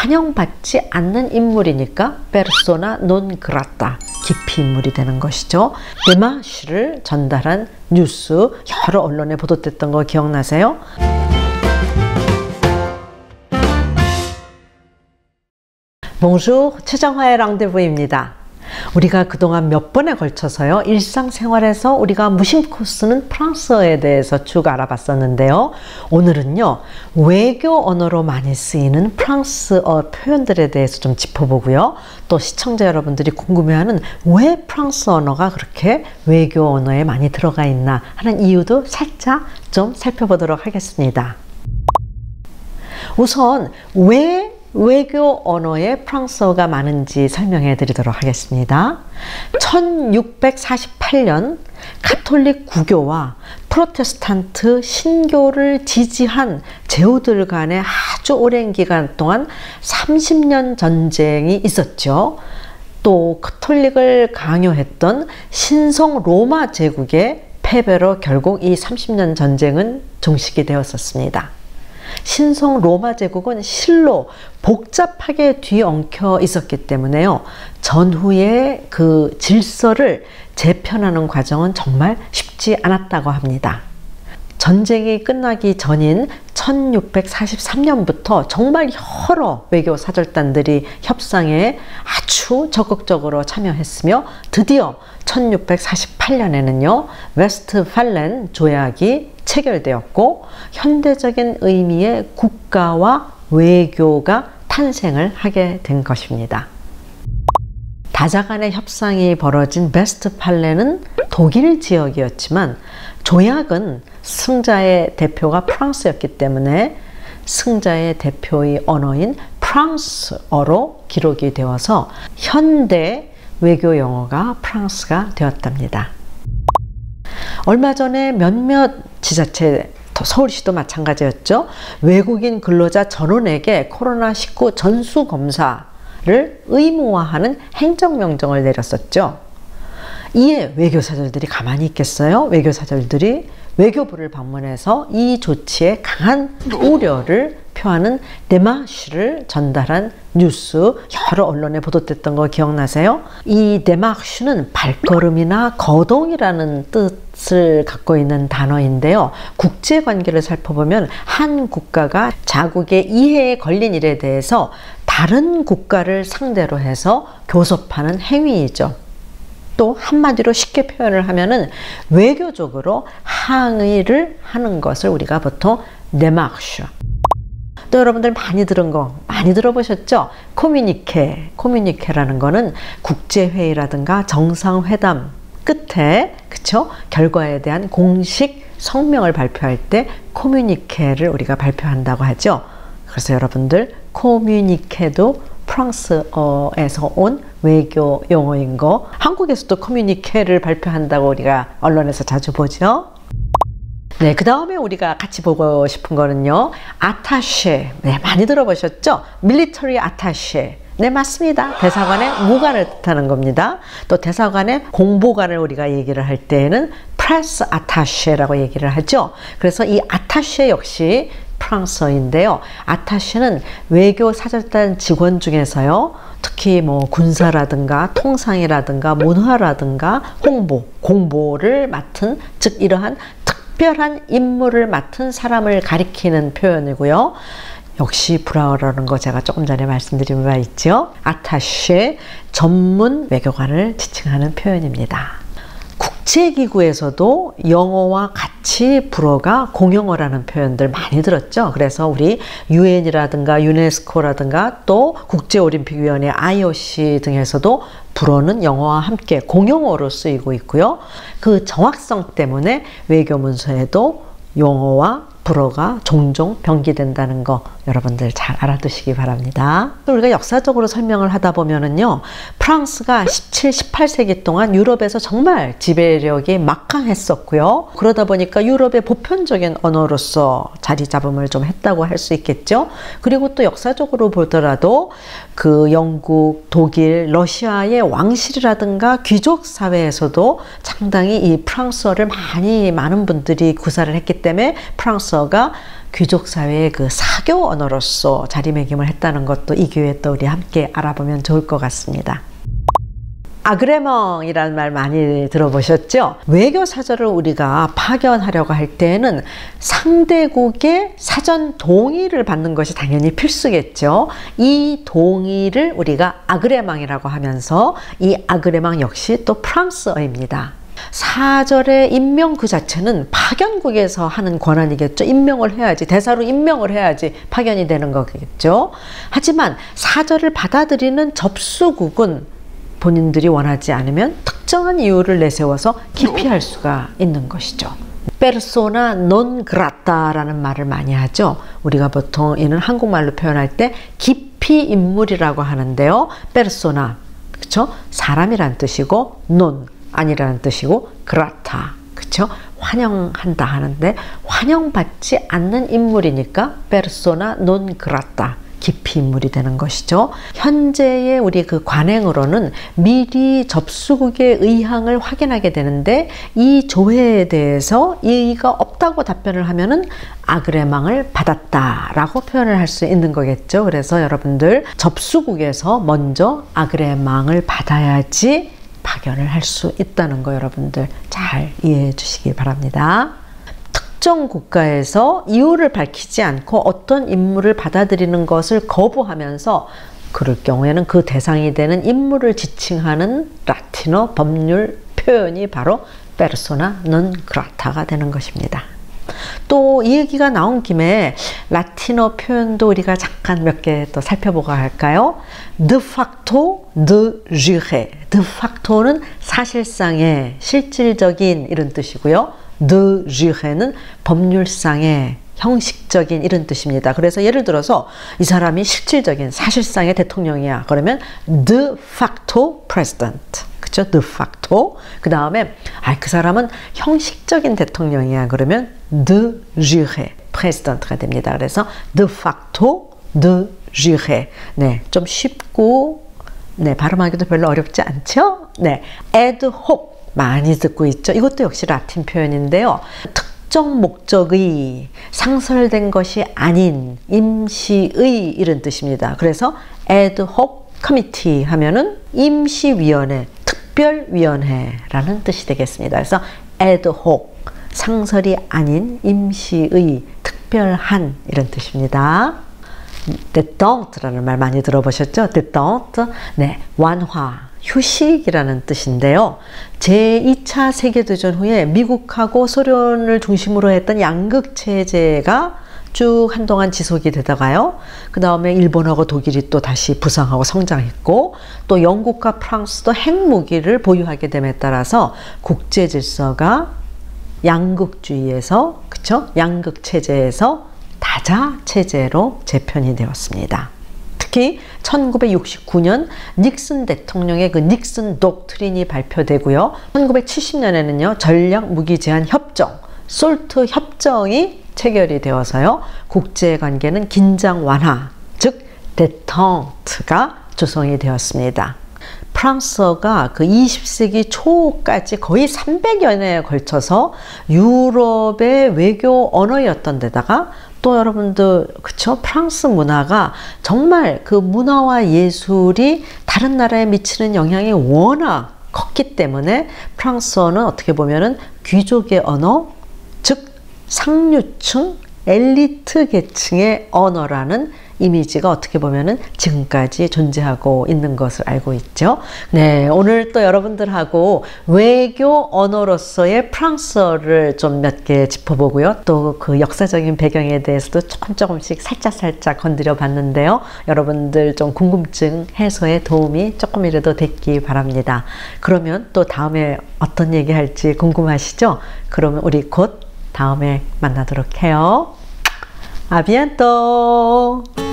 환영받지 않는 인물이니까 페르소나 논 그라타, 기피 인물이 되는 것이죠. 데마시를 전달한 뉴스, 여러 언론에 보도됐던 거 기억나세요? 봉주 최정화의 랑데부입니다. 우리가 그동안 몇 번에 걸쳐서요, 일상생활에서 우리가 무심코 쓰는 프랑스어에 대해서 쭉 알아봤었는데요. 오늘은요, 외교 언어로 많이 쓰이는 프랑스어 표현들에 대해서 좀 짚어보고요. 또 시청자 여러분들이 궁금해하는 왜 프랑스 언어가 그렇게 외교 언어에 많이 들어가 있나 하는 이유도 살짝 좀 살펴보도록 하겠습니다. 우선 왜 외교 언어에 프랑스어가 많은지 설명해 드리도록 하겠습니다. 1648년 가톨릭 구교와 프로테스탄트 신교를 지지한 제후들 간에 아주 오랜 기간 동안 30년 전쟁이 있었죠. 또 가톨릭을 강요했던 신성 로마 제국의 패배로 결국 이 30년 전쟁은 종식이 되었었습니다. 신성 로마 제국은 실로 복잡하게 뒤엉켜 있었기 때문에요. 전후의 그 질서를 재편하는 과정은 정말 쉽지 않았다고 합니다. 전쟁이 끝나기 전인 1643년부터 정말 여러 외교 사절단들이 협상에 아주 적극적으로 참여했으며 드디어 1648년에는요, 웨스트팔렌 조약이 체결되었고 현대적인 의미의 국가와 외교가 탄생을 하게 된 것입니다. 다자간의 협상이 벌어진 웨스트팔렌은 독일 지역이었지만 조약은 승자의 대표가 프랑스였기 때문에 승자의 대표의 언어인 프랑스어로 기록이 되어서 현대 외교 용어가 프랑스가 되었답니다. 얼마 전에 몇몇 지자체, 서울시도 마찬가지였죠. 외국인 근로자 전원에게 코로나19 전수검사를 의무화하는 행정명령을 내렸었죠. 이에 외교사절들이 가만히 있겠어요? 외교사절들이 외교부를 방문해서 이 조치에 강한 우려를 표하는 데마시를 전달한 뉴스, 여러 언론에 보도됐던 거 기억나세요? 이 데마시는 발걸음이나 거동이라는 뜻을 갖고 있는 단어인데요. 국제관계를 살펴보면 한 국가가 자국의 이해에 걸린 일에 대해서 다른 국가를 상대로 해서 교섭하는 행위이죠. 또 한마디로 쉽게 표현을 하면은 외교적으로 항의를 하는 것을 우리가 보통 데마르슈. 또 여러분들 많이 들어보셨죠? 코뮤니케라는 거는 국제회의라든가 정상회담 끝에, 그쵸? 결과에 대한 공식 성명을 발표할 때 코뮤니케를 우리가 발표한다고 하죠. 그래서 여러분들 코뮤니케도 프랑스어에서 온 외교 용어인 거, 한국에서도 커뮤니케를 발표한다고 우리가 언론에서 자주 보죠. 네, 그 다음에 우리가 같이 보고 싶은 거는요, 아타쉐. 네, 많이 들어보셨죠? 밀리터리 아타쉐. 네, 맞습니다. 대사관의 무관을 뜻하는 겁니다. 또 대사관의 공보관을 우리가 얘기를 할 때에는 프레스 아타쉐라고 얘기를 하죠. 그래서 이 아타쉐 역시 프랑스어인데요. 아타쉐는 외교 사절단 직원 중에서요, 특히 뭐 군사라든가 통상이라든가 문화라든가 공보를 맡은, 즉 이러한 특별한 임무를 맡은 사람을 가리키는 표현이고요. 역시 불어라는 거 제가 조금 전에 말씀드린 바 있죠. 아타쉐, 전문 외교관을 지칭하는 표현입니다. 국제기구에서도 영어와 같이 불어가 공용어라는 표현들 많이 들었죠. 그래서 우리 유엔이라든가 유네스코라든가 또 국제올림픽위원회 IOC 등에서도 불어는 영어와 함께 공용어로 쓰이고 있고요. 그 정확성 때문에 외교문서에도 영어와 불어가 종종 병기된다는 거 여러분들 잘 알아두시기 바랍니다. 우리가 역사적으로 설명을 하다 보면은요, 프랑스가 17, 18세기 동안 유럽에서 정말 지배력이 막강했었고요. 그러다 보니까 유럽의 보편적인 언어로서 자리 잡음을 좀 했다고 할 수 있겠죠. 그리고 또 역사적으로 보더라도 그 영국, 독일, 러시아의 왕실이라든가 귀족 사회에서도 상당히 이 프랑스어를 많은 분들이 구사를 했기 때문에 프랑스어가 귀족 사회의 그 사교 언어로서 자리매김을 했다는 것도 이 기회에 또 우리 함께 알아보면 좋을 것 같습니다. 아그레멍이라는 말 많이 들어보셨죠? 외교 사절을 우리가 파견하려고 할 때는 상대국의 사전 동의를 받는 것이 당연히 필수겠죠. 이 동의를 우리가 아그레망이라고 하면서 이 아그레망 역시 또 프랑스어입니다. 사절의 임명 그 자체는 파견국에서 하는 권한이겠죠. 임명을 해야지, 대사로 임명을 해야지 파견이 되는 거겠죠. 하지만 사절을 받아들이는 접수국은 본인들이 원하지 않으면 특정한 이유를 내세워서 기피할 수가 있는 것이죠. 페르소나 논 그라타라는 말을 많이 하죠. 우리가 보통 이는 한국말로 표현할 때 기피 인물이라고 하는데요. 페르소나, 그쵸? 사람이란 뜻이고, 논, 아니라는 뜻이고, 그라타, 그쵸? 환영한다 하는데 환영받지 않는 인물이니까 페르소나 논 그라타, 기피 인물이 되는 것이죠. 현재의 우리 그 관행으로는 미리 접수국의 의향을 확인하게 되는데 이 조회에 대해서 이의가 없다고 답변을 하면은 아그레망을 받았다라고 표현을 할 수 있는 거겠죠. 그래서 여러분들 접수국에서 먼저 아그레망을 받아야지 파견을 할 수 있다는 거 여러분들 잘 이해해 주시기 바랍니다. 특정 국가에서 이유를 밝히지 않고 어떤 인물을 받아들이는 것을 거부하면서 그럴 경우에는 그 대상이 되는 인물을 지칭하는 라틴어 법률 표현이 바로 페르소나 논 그라타가 되는 것입니다. 또 이 얘기가 나온 김에 라틴어 표현도 우리가 잠깐 몇 개 또 살펴보고 할까요? de facto, de jure. de facto는 사실상의, 실질적인 이런 뜻이고요. de jure는 법률상의, 형식적인 이런 뜻입니다. 그래서 예를 들어서 이 사람이 실질적인, 사실상의 대통령이야. 그러면 de facto president. 그쵸? de facto. 그 다음에 그 사람은 형식적인 대통령이야. 그러면 de jure president가 됩니다. 그래서 de facto, de jure. 네, 좀 쉽고 네, 발음하기도 별로 어렵지 않죠? 네, ad hoc 많이 듣고 있죠. 이것도 역시 라틴 표현인데요. 특정 목적의, 상설된 것이 아닌 임시의 이런 뜻입니다. 그래서 ad hoc committee 하면은 임시위원회, 특별위원회라는 뜻이 되겠습니다. 그래서 ad hoc, 상설이 아닌 임시의, 특별한 이런 뜻입니다. détente라는 말 많이 들어보셨죠? détente, 네, 완화, 휴식이라는 뜻인데요. 제2차 세계대전 후에 미국하고 소련을 중심으로 했던 양극체제가 쭉 한동안 지속이 되다가요. 그 다음에 일본하고 독일이 또 다시 부상하고 성장했고 또 영국과 프랑스도 핵무기를 보유하게 됨에 따라서 국제 질서가 양극주의에서, 그쵸? 양극체제에서 다자체제로 재편이 되었습니다. 특히 1969년 닉슨 대통령의 그 닉슨 독트린이 발표되고요. 1970년에는요. 전략무기제한 협정, 솔트 협정이 체결이 되어서요. 국제관계는 긴장 완화, 즉 détente가 조성이 되었습니다. 프랑스어가 그 20세기 초까지 거의 300여 년에 걸쳐서 유럽의 외교 언어였던 데다가 또 여러분들 그쵸? 프랑스 문화가 정말 그 문화와 예술이 다른 나라에 미치는 영향이 워낙 컸기 때문에 프랑스어는 어떻게 보면은 귀족의 언어, 즉 상류층, 엘리트 계층의 언어라는 이미지가 어떻게 보면은 지금까지 존재하고 있는 것을 알고 있죠. 네, 오늘 또 여러분들하고 외교 언어로서의 프랑스어를 좀 몇 개 짚어보고요. 또 그 역사적인 배경에 대해서도 조금씩 살짝 건드려 봤는데요. 여러분들 좀 궁금증 해소에 도움이 조금이라도 됐기 바랍니다. 그러면 또 다음에 어떤 얘기 할지 궁금하시죠? 그러면 우리 곧 다음에 만나도록 해요. 아 비엔토.